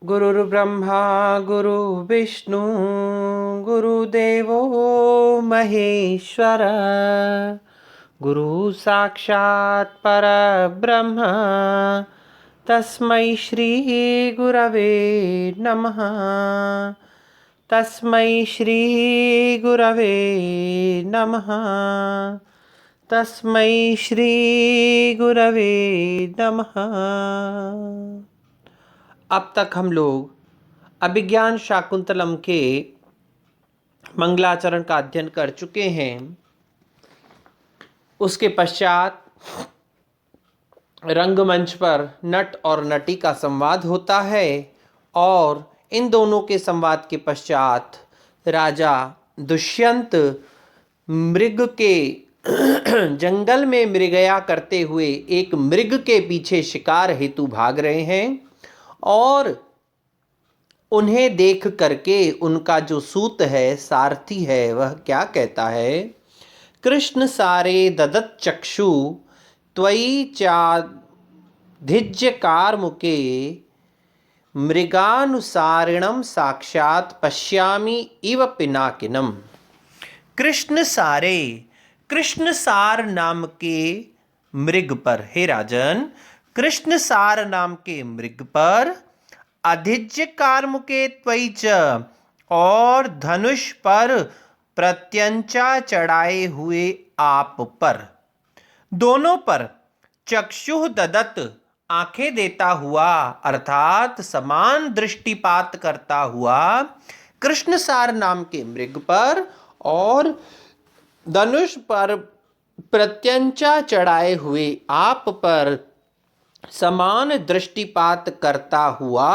गुरुर्ब्रह्मा गुरुर्विष्णु गुरुदेवो महेश्वर गुरु साक्षात् परब्रह्म तस्मै श्री गुरवे नमः। तस्मै श्री गुरवे नमः। तस्मै श्री गुरवे नमः। अब तक हम लोग अभिज्ञान शाकुंतलम के मंगलाचरण का अध्ययन कर चुके हैं। उसके पश्चात रंगमंच पर नट और नटी का संवाद होता है और इन दोनों के संवाद के पश्चात राजा दुष्यंत मृग के जंगल में मृगया करते हुए एक मृग के पीछे शिकार हेतु भाग रहे हैं और उन्हें देख करके उनका जो सूत है, सारथी है, वह क्या कहता है? कृष्ण सारे ददत चक्षु त्वयि चाधिज्य कार्मुके मृगानुसारिणम साक्षात पश्यामि इव पिनाकिनम। कृष्ण सार नाम के मृग पर, हे राजन, कृष्ण सार नाम के मृग पर अधिज्य कार्मुके त्वयि च और धनुष पर प्रत्यंचा चढ़ाए हुए आप पर, दोनों पर चक्षु ददत आंखें देता हुआ अर्थात समान दृष्टिपात करता हुआ कृष्ण सार नाम के मृग पर और धनुष पर प्रत्यंचा चढ़ाए हुए आप पर समान दृष्टिपात करता हुआ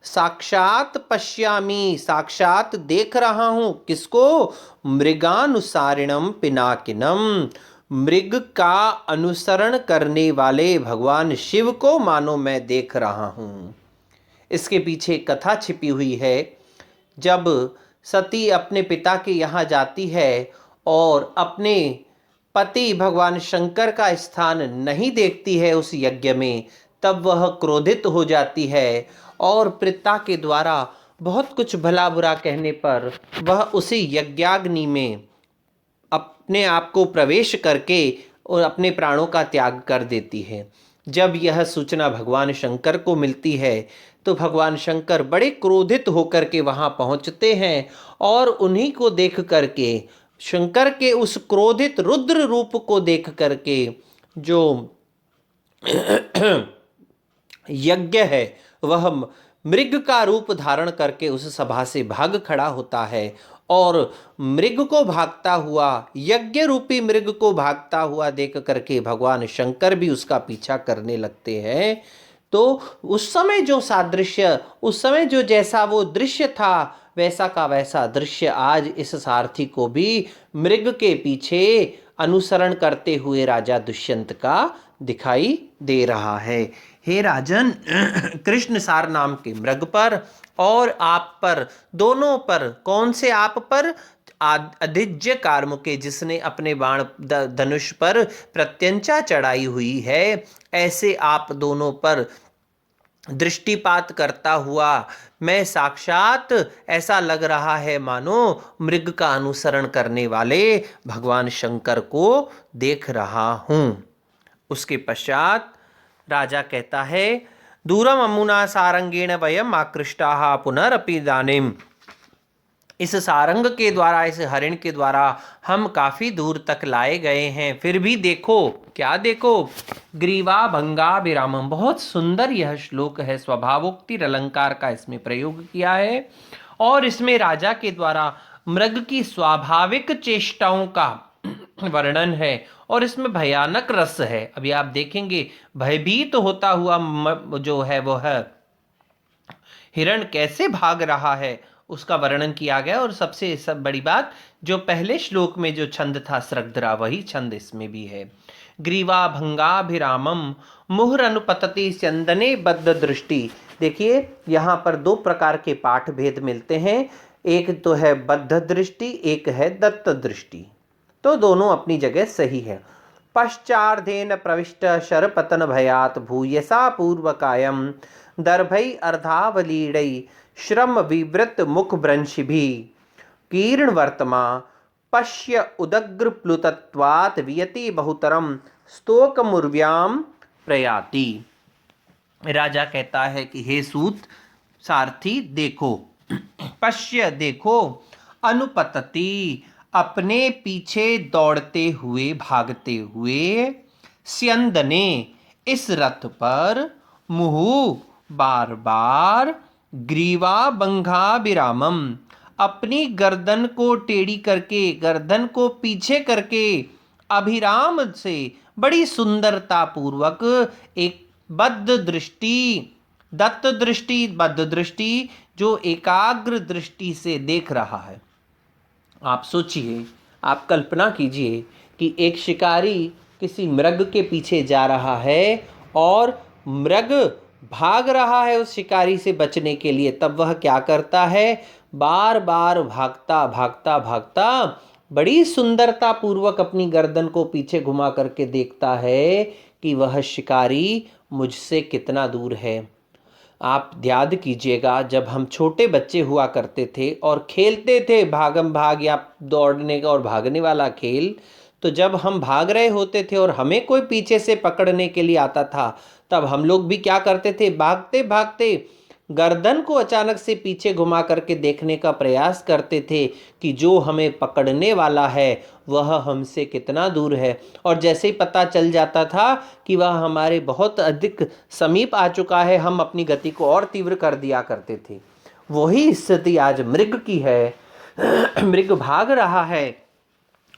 साक्षात पश्यामी, साक्षात देख रहा हूं। किसको? मृगानुसारिणम पिनाकिनम, मृग का अनुसरण करने वाले भगवान शिव को मानो मैं देख रहा हूं। इसके पीछे कथा छिपी हुई है। जब सती अपने पिता के यहाँ जाती है और अपने पति भगवान शंकर का स्थान नहीं देखती है उस यज्ञ में, तब वह क्रोधित हो जाती है और पिता के द्वारा बहुत कुछ भला बुरा कहने पर वह उसी यज्ञाग्नि में अपने आप को प्रवेश करके और अपने प्राणों का त्याग कर देती है। जब यह सूचना भगवान शंकर को मिलती है तो भगवान शंकर बड़े क्रोधित होकर के वहाँ पहुँचते हैं और उन्हीं को देख करके, शंकर के उस क्रोधित रुद्र रूप को देख करके जो यज्ञ है वह मृग का रूप धारण करके उस सभा से भाग खड़ा होता है और मृग को भागता हुआ, यज्ञ रूपी मृग को भागता हुआ देख करके भगवान शंकर भी उसका पीछा करने लगते हैं। तो उस समय जो सादृश्य, उस समय जो जैसा वो दृश्य था, वैसा का वैसा दृश्य आज इस सारथी को भी मृग के पीछे अनुसरण करते हुए राजा दुष्यंत का दिखाई दे रहा है। हे राजन, कृष्ण सार नाम के मृग पर और आप पर, दोनों पर, कौन से आप पर? अधिज्य कार्मुके, जिसने अपने बाण धनुष पर प्रत्यंचा चढ़ाई हुई है, ऐसे आप दोनों पर दृष्टिपात करता हुआ मैं साक्षात, ऐसा लग रहा है मानो मृग का अनुसरण करने वाले भगवान शंकर को देख रहा हूं। उसके पश्चात राजा कहता है, दूरम अमुना सारंगेण वयम आकृष्टाः पुनरपि दानिम। इस सारंग के द्वारा, इस हरिण के द्वारा हम काफी दूर तक लाए गए हैं, फिर भी देखो, क्या देखो? ग्रीवा भंगा विरामम। बहुत सुंदर यह श्लोक है, स्वभावोक्ति अलंकार का इसमें प्रयोग किया है और इसमें राजा के द्वारा मृग की स्वाभाविक चेष्टाओं का वर्णन है और इसमें भयानक रस है। अभी आप देखेंगे भयभीत होता हुआ जो है वो है हिरण कैसे भाग रहा है, उसका वर्णन किया गया। और सबसे सब बड़ी बात, जो पहले श्लोक में जो छंद था स्रग्धरा, वही छंद इसमें भी है। ग्रीवा भंगाभिरामम मुहुर अनुपतति चंदने बद्ध दृष्टि। देखिए यहाँ पर दो प्रकार के पाठ भेद मिलते हैं, एक तो है बद्ध दृष्टि, एक है दत्त दृष्टि, तो दोनों अपनी जगह सही है। पश्चार्धेन प्रविष्ट शरपतन भयात भूयसा पूर्वकायम दर्भै अर्धावलीडै श्रम विवृत मुख भ्रंशिभिः कीर्ण वर्तमा पश्य उदग्र प्लुतत्वात् वियति बहुतरम स्तोक मुर्व्याम प्रयाति। राजा कहता है कि हे सूत सारथी देखो, पश्य देखो, अनुपतति अपने पीछे दौड़ते हुए भागते हुए, स्यंदने इस रथ पर, मुहु बार बार, ग्रीवा बंघा विरामम अपनी गर्दन को टेढ़ी करके, गर्दन को पीछे करके, अभिराम से बड़ी सुंदरता पूर्वक एक बद्ध दृष्टि, दत्त दृष्टि, बद्ध दृष्टि जो एकाग्र दृष्टि से देख रहा है। आप सोचिए, आप कल्पना कीजिए कि एक शिकारी किसी मृग के पीछे जा रहा है और मृग भाग रहा है उस शिकारी से बचने के लिए। तब वह क्या करता है, बार बार भागता भागता भागता बड़ी सुंदरता पूर्वक अपनी गर्दन को पीछे घुमा करके देखता है कि वह शिकारी मुझसे कितना दूर है। आप याद कीजिएगा, जब हम छोटे बच्चे हुआ करते थे और खेलते थे भागम भाग या दौड़ने का और भागने वाला खेल, तो जब हम भाग रहे होते थे और हमें कोई पीछे से पकड़ने के लिए आता था, तब हम लोग भी क्या करते थे, भागते भागते गर्दन को अचानक से पीछे घुमा करके देखने का प्रयास करते थे कि जो हमें पकड़ने वाला है वह हमसे कितना दूर है। और जैसे ही पता चल जाता था कि वह हमारे बहुत अधिक समीप आ चुका है, हम अपनी गति को और तीव्र कर दिया करते थे। वही स्थिति आज मृग की है। मृग भाग रहा है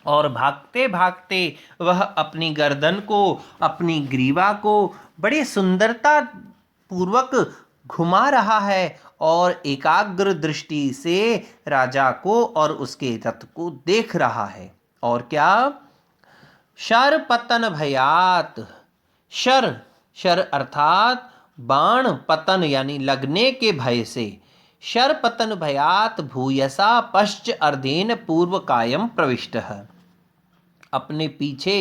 और भागते भागते वह अपनी गर्दन को, अपनी ग्रीवा को बड़ी सुंदरता पूर्वक घुमा रहा है और एकाग्र दृष्टि से राजा को और उसके रथ को देख रहा है। और क्या, शर पतन भयात, शर, शर अर्थात बाण, पतन यानी लगने के भय से, शर पतन भयात भूयसा पश्च अर्धेन पूर्व कायम प्रविष्ट है। अपने पीछे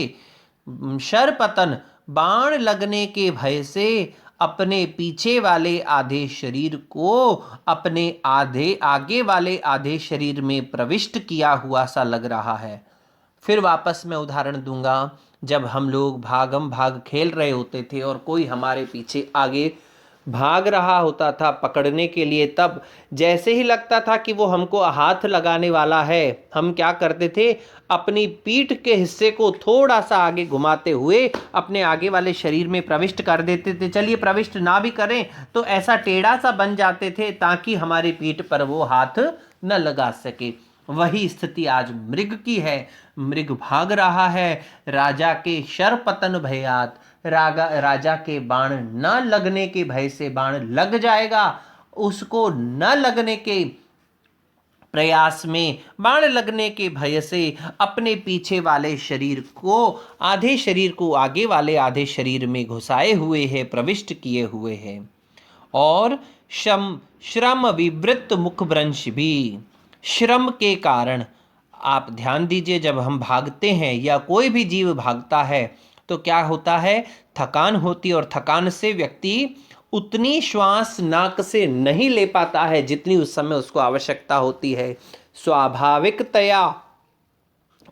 शर पतन बाण लगने के भय से अपने पीछे वाले आधे शरीर को अपने आगे वाले आधे शरीर में प्रविष्ट किया हुआ सा लग रहा है। फिर वापस मैं उदाहरण दूंगा, जब हम लोग भागम भाग खेल रहे होते थे और कोई हमारे पीछे आगे भाग रहा होता था पकड़ने के लिए, तब जैसे ही लगता था कि वो हमको हाथ लगाने वाला है, हम क्या करते थे, अपनी पीठ के हिस्से को थोड़ा सा आगे घुमाते हुए अपने आगे वाले शरीर में प्रविष्ट कर देते थे। चलिए प्रविष्ट ना भी करें तो ऐसा टेढ़ा सा बन जाते थे ताकि हमारी पीठ पर वो हाथ न लगा सके। वही स्थिति आज मृग की है। मृग भाग रहा है, राजा के शरपतन भयात, राजा के बाण न लगने के भय से, बाण लग जाएगा, उसको न लगने के प्रयास में, बाण लगने के भय से अपने पीछे वाले शरीर को, आधे शरीर को आगे वाले आधे शरीर में घुसाए हुए है, प्रविष्ट किए हुए है। और श्रम विवृत मुख भ्रंश भी, श्रम के कारण, आप ध्यान दीजिए, जब हम भागते हैं या कोई भी जीव भागता है तो क्या होता है, थकान होती है और थकान से व्यक्ति उतनी श्वास नाक से नहीं ले पाता है जितनी उस समय उसको आवश्यकता होती है। स्वाभाविकतया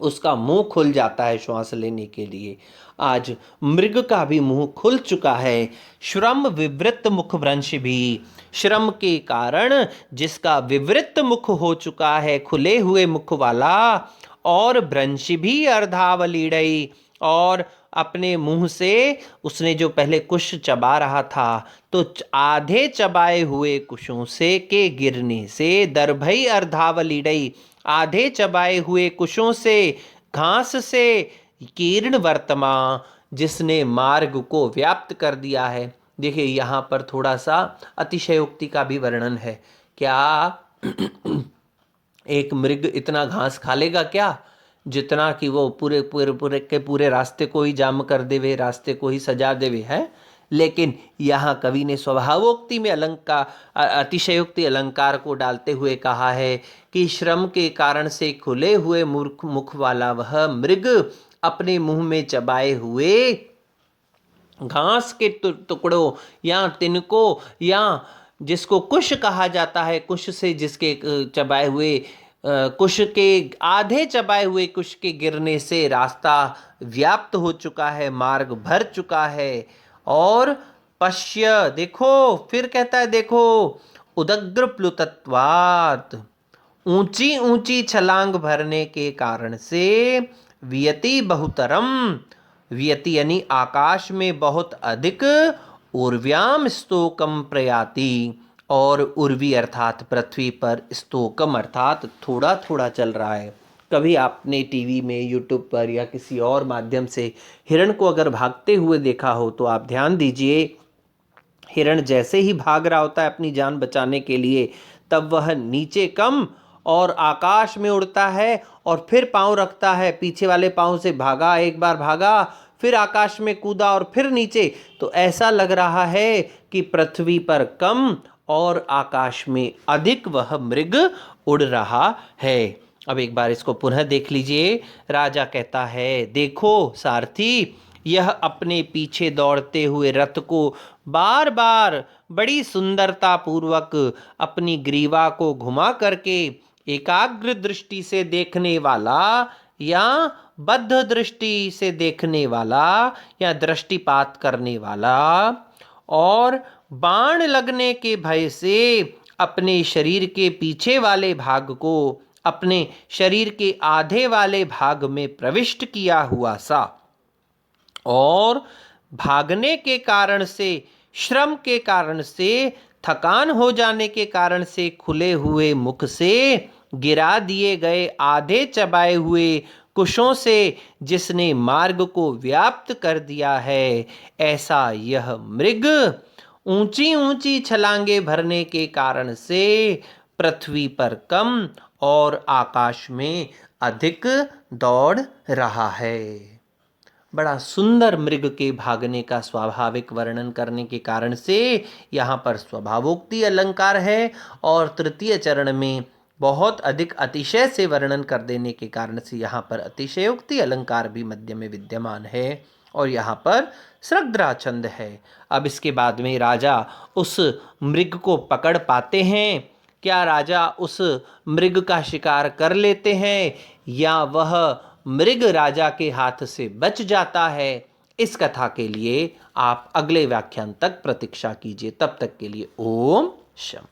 उसका मुंह खुल जाता है श्वास लेने के लिए। आज मृग का भी मुंह खुल चुका है। श्रम विवृत मुख भ्रंश भी, श्रम के कारण जिसका विवृत मुख हो चुका है, खुले हुए मुख वाला, और भ्रंश भी अर्धावलीड़ई, और अपने मुंह से उसने जो पहले कुश चबा रहा था तो आधे चबाए हुए कुशों से के गिरने से, दर्भई अर्धावलीड़ई, आधे चबाए हुए कुशों से, घास से, कीर्ण वर्तमा, जिसने मार्ग को व्याप्त कर दिया है। देखिए यहाँ पर थोड़ा सा अतिशयोक्ति का भी वर्णन है। क्या एक मृग इतना घास खा लेगा क्या, जितना कि वो पूरे रास्ते को ही जाम कर देवे, रास्ते को ही सजा देवे है। लेकिन यहाँ कवि ने स्वभावोक्ति में अतिशयोक्ति अलंकार को डालते हुए कहा है कि श्रम के कारण से खुले हुए मुख वाला वह मृग अपने मुंह में चबाए हुए घास के टुकड़ों या तिनकों या जिसको कुश कहा जाता है, कुश से जिसके चबाए हुए कुश के आधे चबाए हुए कुश के गिरने से रास्ता व्याप्त हो चुका है, मार्ग भर चुका है। और पश्य, देखो, फिर कहता है देखो, उदग्र प्लुतत्वात्, ऊंची ऊंची छलांग भरने के कारण से, वियति बहुतरम, वियति यानी आकाश में बहुत अधिक, उर्व्याम स्तोकम प्रयाति, और उर्वी अर्थात पृथ्वी पर, स्तोकम अर्थात थोड़ा थोड़ा चल रहा है। कभी आपने टीवी में, यूट्यूब पर या किसी और माध्यम से हिरण को अगर भागते हुए देखा हो तो आप ध्यान दीजिए, हिरण जैसे ही भाग रहा होता है अपनी जान बचाने के लिए, तब वह नीचे कम और आकाश में उड़ता है और फिर पांव रखता है, पीछे वाले पांव से भागा, एक बार भागा, फिर आकाश में कूदा और फिर नीचे। तो ऐसा लग रहा है कि पृथ्वी पर कम और आकाश में अधिक वह मृग उड़ रहा है। अब एक बार इसको पुनः देख लीजिए। राजा कहता है, देखो सारथी, यह अपने पीछे दौड़ते हुए रथ को बार बार बड़ी सुंदरता पूर्वक अपनी ग्रीवा को घुमा करके एकाग्र दृष्टि से देखने वाला या बद्ध दृष्टि से देखने वाला या दृष्टिपात करने वाला, और बाण लगने के भय से अपने शरीर के पीछे वाले भाग को अपने शरीर के आधे वाले भाग में प्रविष्ट किया हुआ सा, और भागने के कारण से, श्रम के कारण से, थकान हो जाने के कारण से खुले हुए मुख से गिरा दिए गए आधे चबाए हुए कुशों से जिसने मार्ग को व्याप्त कर दिया है, ऐसा यह मृग ऊंची ऊंची छलांगे भरने के कारण से पृथ्वी पर कम और आकाश में अधिक दौड़ रहा है। बड़ा सुंदर मृग के भागने का स्वाभाविक वर्णन करने के कारण से यहाँ पर स्वभावोक्ति अलंकार है, और तृतीय चरण में बहुत अधिक अतिशय से वर्णन कर देने के कारण से यहाँ पर अतिशयोक्ति अलंकार भी मध्य में विद्यमान है, और यहाँ पर सृग्ध्रा छंद है। अब इसके बाद में राजा उस मृग को पकड़ पाते हैं, क्या राजा उस मृग का शिकार कर लेते हैं या वह मृग राजा के हाथ से बच जाता है? इस कथा के लिए आप अगले व्याख्यान तक प्रतीक्षा कीजिए। तब तक के लिए ओम शम।